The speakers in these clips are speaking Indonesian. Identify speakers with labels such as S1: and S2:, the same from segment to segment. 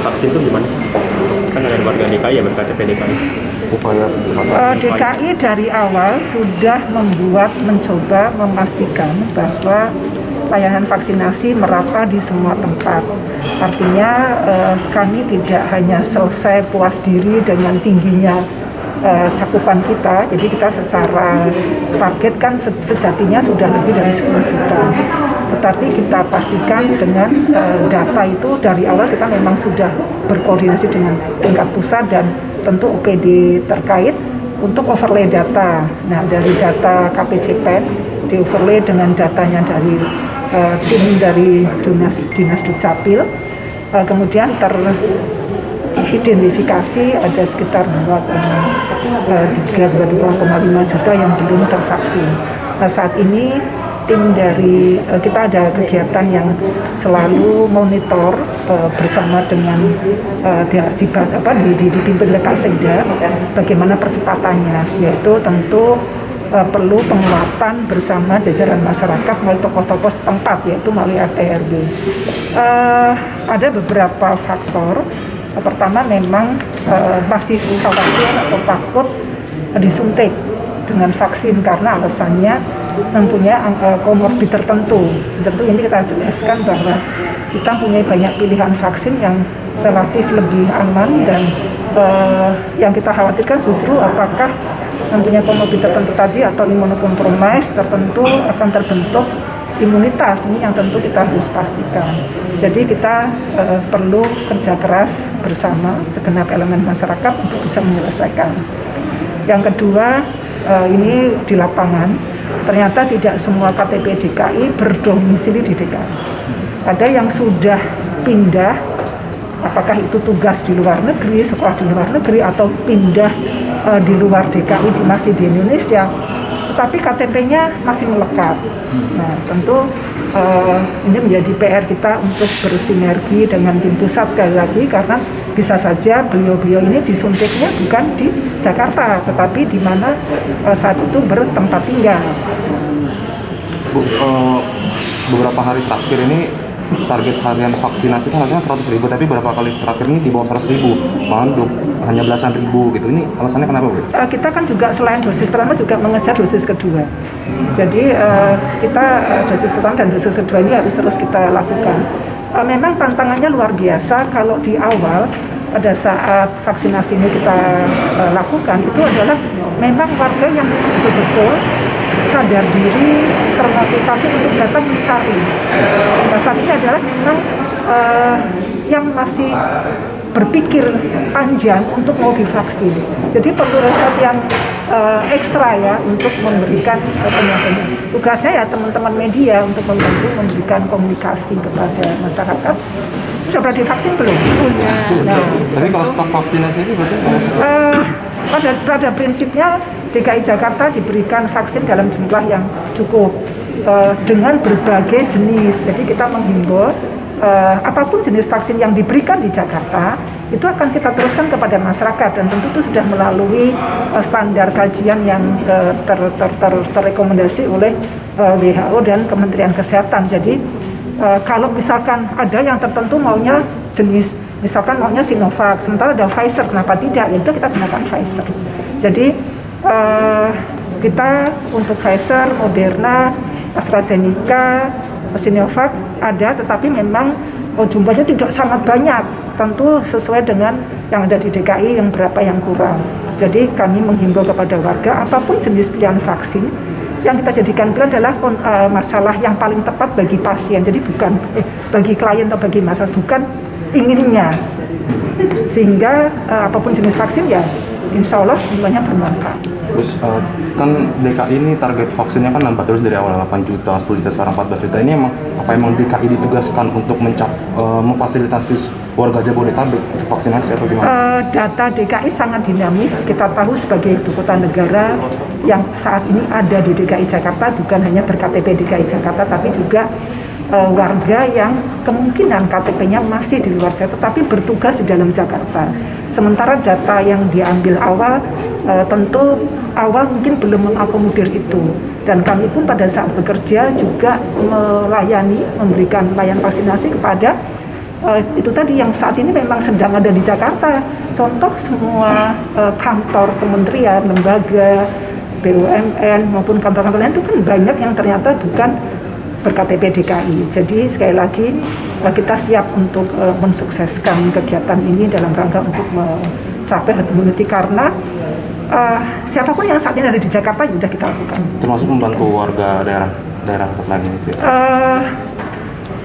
S1: vaksin itu gimana sih? Kan ada warga DKI ya berKTP DKI.
S2: Upaya
S3: DKI dari awal sudah mencoba memastikan bahwa layanan vaksinasi merata di semua tempat. Artinya kami tidak hanya selesai puas diri dengan tingginya cakupan kita, jadi kita secara target kan sejatinya sudah lebih dari 10 juta. Tetapi kita pastikan dengan data itu dari awal kita memang sudah berkoordinasi dengan tingkat pusat dan tentu OPD terkait untuk overlay data. Nah, dari data KPCPEN di overlay dengan datanya dari tim dari Dinas Dukcapil, kemudian teridentifikasi ada sekitar 2,5 juta yang belum tervaksin. Nah, saat ini tim dari kita ada kegiatan yang selalu monitor bersama dengan dipimpin oleh Kak Sekda bagaimana percepatannya, yaitu tentu perlu penguatan bersama jajaran masyarakat melalui tokoh-tokoh setempat, yaitu melalui RT RW. Ada beberapa faktor. Pertama memang masih khawatir atau takut disuntik dengan vaksin karena alasannya mempunyai komorbid tertentu. Tentu ini kita jelaskan bahwa kita punya banyak pilihan vaksin yang relatif lebih aman dan yang kita khawatirkan justru apakah mempunyai komorbid tertentu tadi atau imunokompromis tertentu akan terbentuk imunitas. Ini yang tentu kita harus pastikan. Jadi kita perlu kerja keras bersama segenap elemen masyarakat untuk bisa menyelesaikan. Yang kedua, ini di lapangan, ternyata tidak semua KTP DKI berdomisili di DKI. Ada yang sudah pindah, apakah itu tugas di luar negeri, sekolah di luar negeri, atau pindah di luar DKI masih di Indonesia, tetapi KTP-nya masih melekat. Nah, tentu ini menjadi PR kita untuk bersinergi dengan tim pusat sekali lagi, karena bisa saja beliau-beliau ini disuntiknya bukan di Jakarta, tetapi di mana saat itu bertempat tinggal.
S2: Beberapa hari terakhir ini target harian vaksinasi itu harusnya 100.000, tapi beberapa kali terakhir ini di bawah 100.000, malah hanya belasan ribu gitu. Ini alasannya kenapa, Bu?
S3: Kita kan juga selain dosis pertama juga mengejar dosis kedua. Jadi kita dosis pertama dan dosis kedua ini harus terus kita lakukan. Memang tantangannya luar biasa kalau di awal pada saat vaksinasi ini kita lakukan, itu adalah memang warga yang betul-betul sadar diri, termotivasi untuk datang mencari. Nah, saat ini adalah memang yang masih berpikir panjang untuk mau divaksin. Jadi perlu effort yang ekstra ya untuk memberikan penyampaian. Tugasnya ya teman-teman media untuk membantu memberikan komunikasi kepada masyarakat. Sudah divaksin belum?
S2: Nah, tapi kalau stok vaksinasi itu berarti
S3: pada prinsipnya DKI Jakarta diberikan vaksin dalam jumlah yang cukup dengan berbagai jenis. Jadi kita menghimbau apapun jenis vaksin yang diberikan di Jakarta itu akan kita teruskan kepada masyarakat, dan tentu itu sudah melalui standar kajian yang terrekomendasi oleh WHO dan Kementerian Kesehatan. Jadi kalau misalkan ada yang tertentu maunya jenis, misalkan maunya Sinovac, sementara ada Pfizer, kenapa tidak? Ya itu kita gunakan Pfizer. Jadi kita untuk Pfizer, Moderna, AstraZeneca, Sinovac ada, tetapi memang jumlahnya tidak sangat banyak, tentu sesuai dengan yang ada di DKI yang berapa yang kurang. Jadi kami menghimbau kepada warga apapun jenis pilihan vaksin, yang kita jadikan pilihan adalah masalah yang paling tepat bagi pasien. Jadi bukan bagi klien atau bagi masyarakat, bukan inginnya. Sehingga apapun jenis vaksin ya insya Allah semuanya bermanfaat.
S2: Terus kan DKI ini target vaksinnya kan nambah terus dari awal 8 juta, 10 juta, sekarang 14 juta. Ini emang DKI ditugaskan untuk memfasilitasi warga Jabodetabek untuk vaksinasi atau gimana?
S3: Data DKI sangat dinamis. Kita tahu sebagai ibu kota negara yang saat ini ada di DKI Jakarta bukan hanya berKTP DKI Jakarta, tapi juga warga yang kemungkinan KTP-nya masih di luar Jakarta tapi bertugas di dalam Jakarta. Sementara data yang diambil awal tentu awal mungkin belum mengakomodir itu, dan kami pun pada saat bekerja juga memberikan layanan vaksinasi kepada itu tadi yang saat ini memang sedang ada di Jakarta. Contoh semua kantor kementerian, lembaga, BUMN maupun kantor-kantor lain itu kan banyak yang ternyata bukan ber-KTP DKI. Jadi sekali lagi kita siap untuk mensukseskan kegiatan ini dalam rangka untuk mencapai herd immunity, karena siapapun yang saat ini ada di Jakarta sudah kita lakukan.
S2: Termasuk membantu warga daerah lain itu.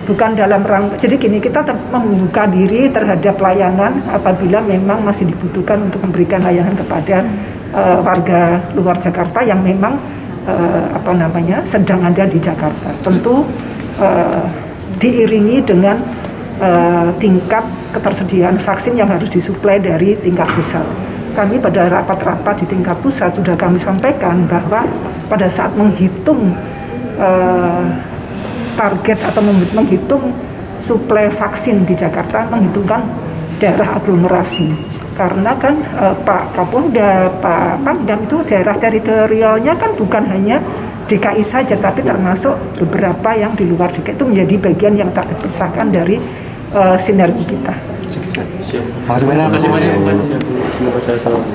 S3: Bukan dalam rangka, jadi gini, kita membuka diri terhadap layanan apabila memang masih dibutuhkan untuk memberikan layanan kepada warga luar Jakarta yang memang sedang ada di Jakarta. Tentu diiringi dengan tingkat ketersediaan vaksin yang harus disuplai dari tingkat pusat. Kami pada rapat-rapat di tingkat pusat sudah kami sampaikan bahwa pada saat menghitung target atau menghitung suplai vaksin di Jakarta, menghitungkan daerah aglomerasi. Karena kan Pak Kapolda, Pak Pangdam itu daerah teritorialnya kan bukan hanya DKI saja, tapi termasuk beberapa yang di luar DKI, itu menjadi bagian yang tak terpisahkan dari sinergi kita.
S2: Terima kasih banyak.
S1: Terima kasih banyak.